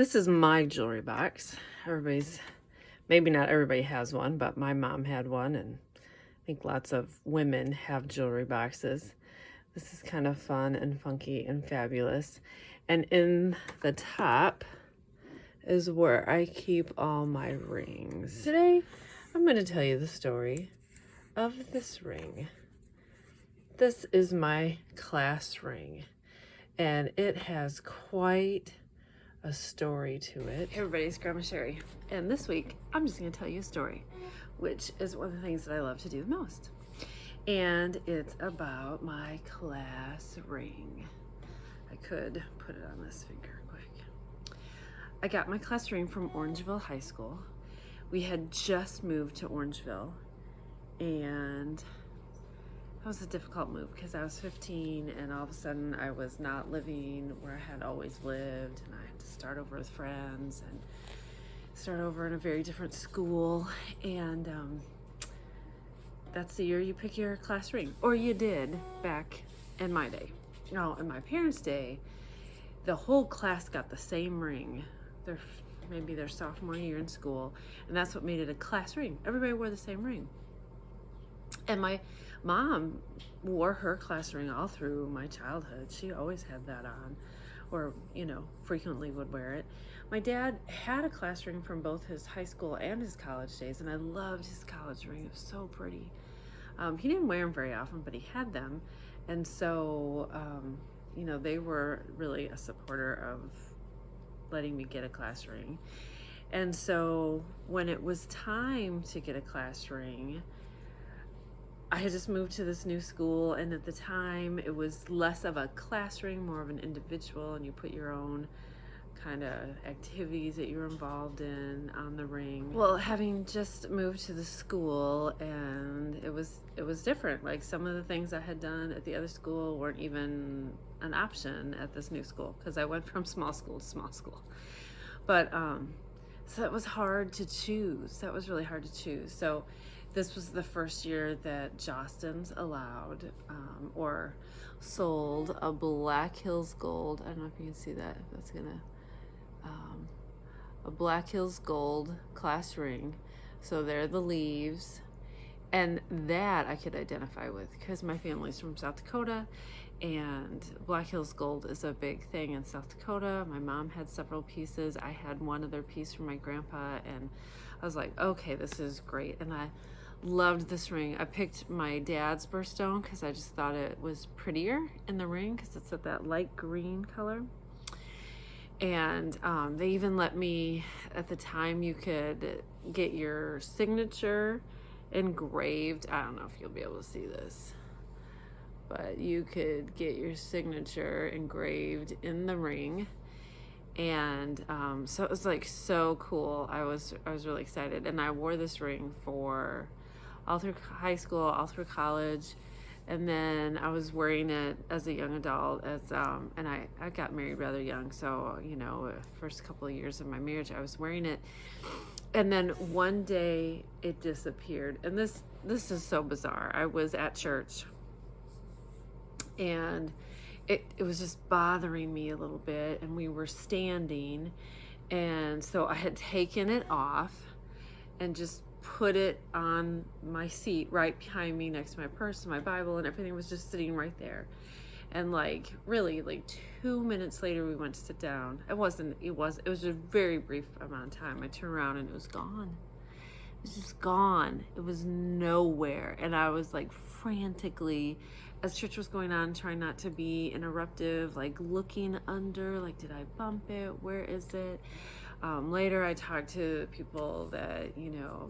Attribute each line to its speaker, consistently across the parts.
Speaker 1: This is my jewelry box. Maybe not everybody has one, but my mom had one, and I think lots of women have jewelry boxes. This is kind of fun and funky and fabulous. And in the top is where I keep all my rings. Today, I'm going to tell you the story of this ring. This is my class ring, and it has quite a story to it. Hey everybody, it's Grandma Sheri, and this week I'm just going to tell you a story, which is one of the things that I love to do the most, and it's about my class ring. I could put it on this finger quick. I got my class ring from Orangeville High School. We had just moved to Orangeville, and that was a difficult move because I was 15 and all of a sudden I was not living where I had always lived, and I had to start over with friends and start over in a very different school. And that's the year you pick your class ring, or you did back in my day. No, in my parents' day, the whole class got the same ring. Maybe their sophomore year in school, and that's what made it a class ring. Everybody wore the same ring. And my mom wore her class ring all through my childhood. She always had that on, or, frequently would wear it. My dad had a class ring from both his high school and his college days, and I loved his college ring. It was so pretty. He didn't wear them very often, but he had them. And so, they were really a supporter of letting me get a class ring. And so when it was time to get a class ring, I had just moved to this new school, and at the time it was less of a class ring, more of an individual, and you put your own kind of activities that you're involved in on the ring. Well, having just moved to the school, and it was different. Like, some of the things I had done at the other school weren't even an option at this new school, because I went from small school to small school. But so that was hard to choose. That was really hard to choose. So this was the first year that Jostens allowed or sold a Black Hills Gold. I don't know if you can see that. If that's gonna a Black Hills Gold class ring. So there are the leaves, and that I could identify with because my family's from South Dakota, and Black Hills Gold is a big thing in South Dakota. My mom had several pieces. I had one other piece from my grandpa, and I was like, okay, this is great. And I loved this ring. I picked my dad's birthstone because I just thought it was prettier in the ring because it's at that light green color. And they even let me, at the time, you could get your signature engraved. I don't know if you'll be able to see this, but you could get your signature engraved in the ring. And so it was like so cool. I was really excited, and I wore this ring for all through high school, all through college, and then I was wearing it as a young adult. And I got married rather young, so first couple of years of my marriage I was wearing it, and then one day it disappeared. And this is so bizarre. I was at church, and it was just bothering me a little bit, and we were standing, and so I had taken it off and just put it on my seat right behind me next to my purse and my Bible, and everything was just sitting right there. And really 2 minutes later we went to sit down. It was a very brief amount of time. I turned around and it was gone. It was just gone. It was nowhere. And I was like frantically, as church was going on, trying not to be interruptive, like looking under, like, did I bump it? Where is it? Later I talked to people that,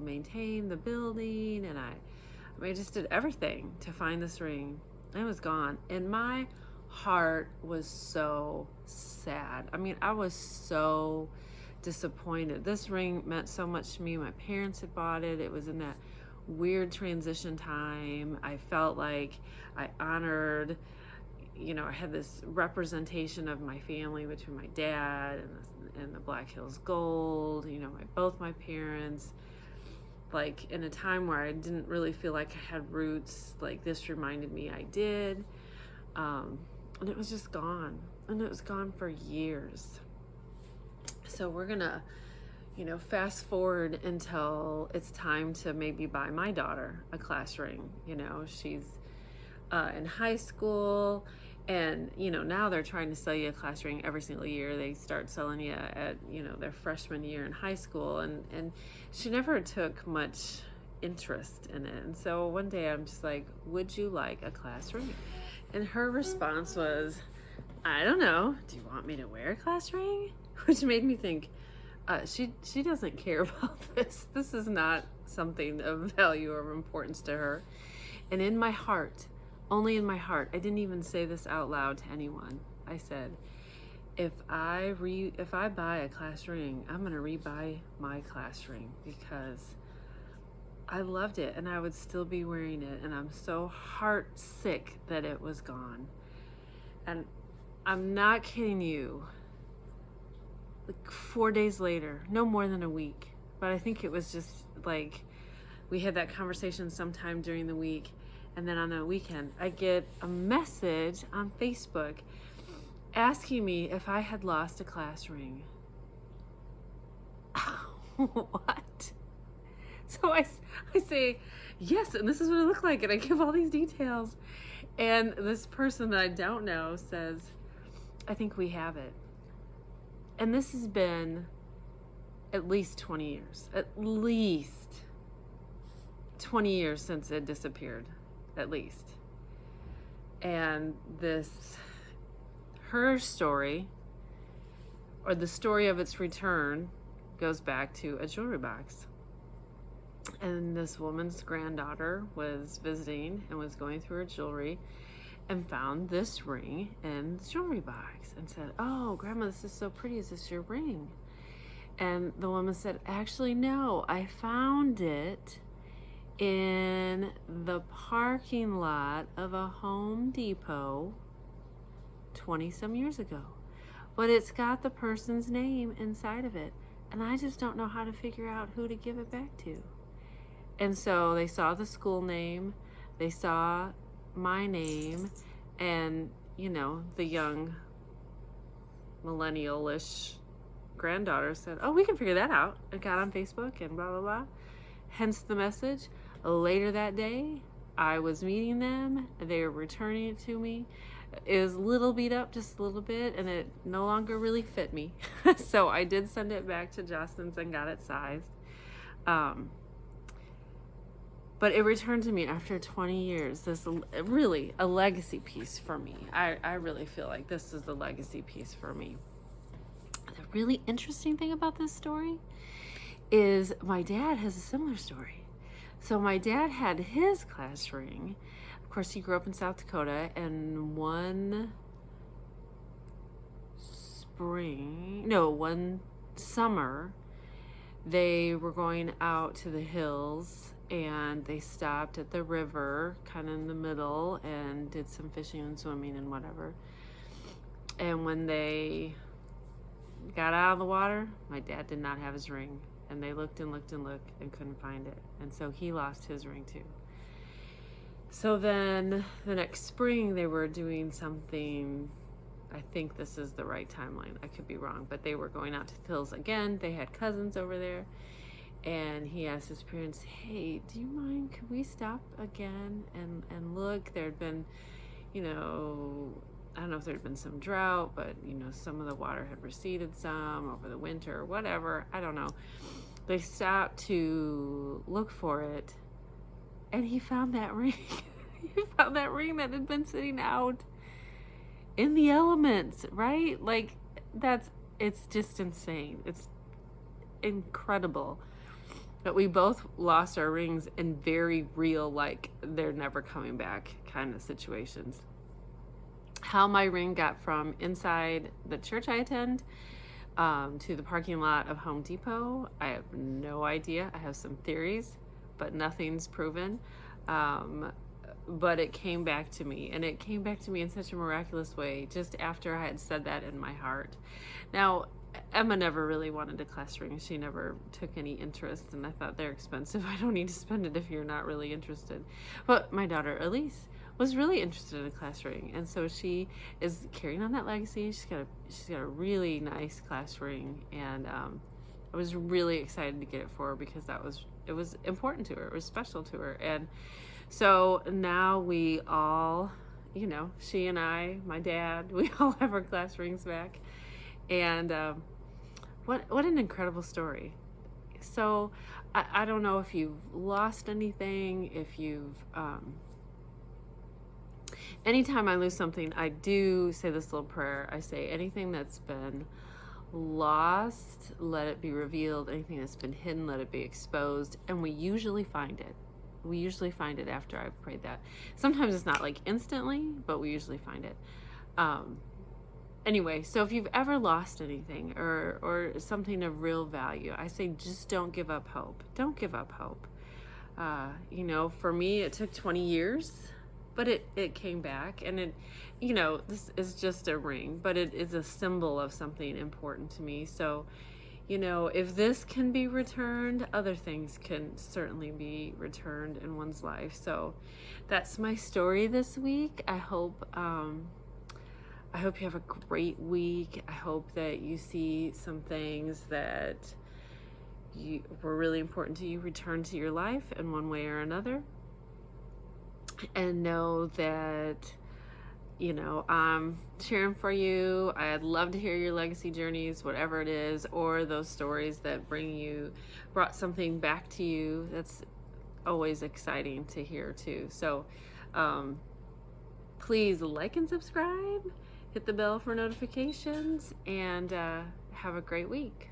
Speaker 1: maintain the building, and I just did everything to find this ring. It was gone. And my heart was so sad. I mean, I was so disappointed. This ring meant so much to me. My parents had bought it. It was in that weird transition time. I felt like I honored, I had this representation of my family between my dad and the Black Hills Gold, both my parents, like in a time where I didn't really feel like I had roots. Like, this reminded me I did. And it was just gone. And it was gone for years. So we're gonna, fast forward until it's time to maybe buy my daughter a class ring. She's in high school, and now they're trying to sell you a class ring every single year. They start selling you at their freshman year in high school, and she never took much interest in it. And so one day I'm just like, would you like a class ring? And her response was, I don't know, do you want me to wear a class ring? Which made me think, she doesn't care about this. This is not something of value or importance to her. And in my heart, only in my heart, I didn't even say this out loud to anyone. I said, if I buy a class ring, I'm gonna rebuy my class ring because I loved it and I would still be wearing it, and I'm so heart sick that it was gone. And I'm not kidding you. Like 4 days later, no more than a week, but I think it was just like we had that conversation sometime during the week, and then on the weekend I get a message on Facebook asking me if I had lost a class ring. What? So I say yes, and this is what it looked like, and I give all these details, and this person that I don't know says, I think we have it. And this has been at least 20 years. At least 20 years since it disappeared. At least. And her story, or the story of its return, goes back to a jewelry box. And this woman's granddaughter was visiting and was going through her jewelry and found this ring in the jewelry box and said, oh, Grandma, this is so pretty. Is this your ring? And the woman said, actually, no, I found it in the parking lot of a Home Depot 20 some years ago. But it's got the person's name inside of it. And I just don't know how to figure out who to give it back to. And so they saw the school name, they saw my name, and the young millennial-ish granddaughter said, oh, we can figure that out. It got on Facebook and blah blah blah, hence the message. Later that day I was meeting them, they were returning it to me. It was a little beat up, just a little bit, and it no longer really fit me. So I did send it back to Justin's and got it sized. But it returned to me after 20 years. This is really a legacy piece for me. I really feel like this is the legacy piece for me. The really interesting thing about this story is my dad has a similar story. So my dad had his class ring. Of course, he grew up in South Dakota, and one summer, they were going out to the hills, and they stopped at the river kind of in the middle and did some fishing and swimming and whatever. And when they got out of the water, my dad did not have his ring, and they looked and looked and looked and couldn't find it, and so he lost his ring too. So then the next spring they were doing something, I think this is the right timeline, I could be wrong, but they were going out to the hills again. They had cousins over there. And he asked his parents, hey, do you mind, could we stop again and look? There had been, I don't know if there had been some drought, but, some of the water had receded some over the winter or whatever. I don't know. They stopped to look for it, and he found that ring. He found that ring that had been sitting out in the elements, right? Like, it's just insane. It's incredible. But we both lost our rings in very real, like, they're never coming back kind of situations. How my ring got from inside the church I attend to the parking lot of Home Depot, I have no idea. I have some theories, but nothing's proven. But it came back to me, and it came back to me in such a miraculous way just after I had said that in my heart. Now, Emma never really wanted a class ring. She never took any interest, and I thought they're expensive. I don't need to spend it if you're not really interested. But my daughter Elise was really interested in a class ring, and so she is carrying on that legacy. She's got a really nice class ring, and I was really excited to get it for her because it was important to her. It was special to her, and so now we all, she and I, my dad, we all have our class rings back, and what an incredible story. So I don't know if you've lost anything, if you've anytime I lose something, I do say this little prayer. I say, anything that's been lost, let it be revealed. Anything that's been hidden, let it be exposed. And we usually find it. We usually find it after I've prayed that. Sometimes it's not like instantly, but we usually find it. Anyway, so if you've ever lost anything or something of real value, I say just don't give up hope. Don't give up hope. For me, it took 20 years, but it came back, and this is just a ring, but it is a symbol of something important to me. So, if this can be returned, other things can certainly be returned in one's life. So that's my story this week. I hope you have a great week. I hope that you see some things that were really important to you return to your life in one way or another. And know that, I'm cheering for you. I'd love to hear your legacy journeys, whatever it is, or those stories that brought something back to you. That's always exciting to hear too. So please like and subscribe, hit the bell for notifications, and have a great week.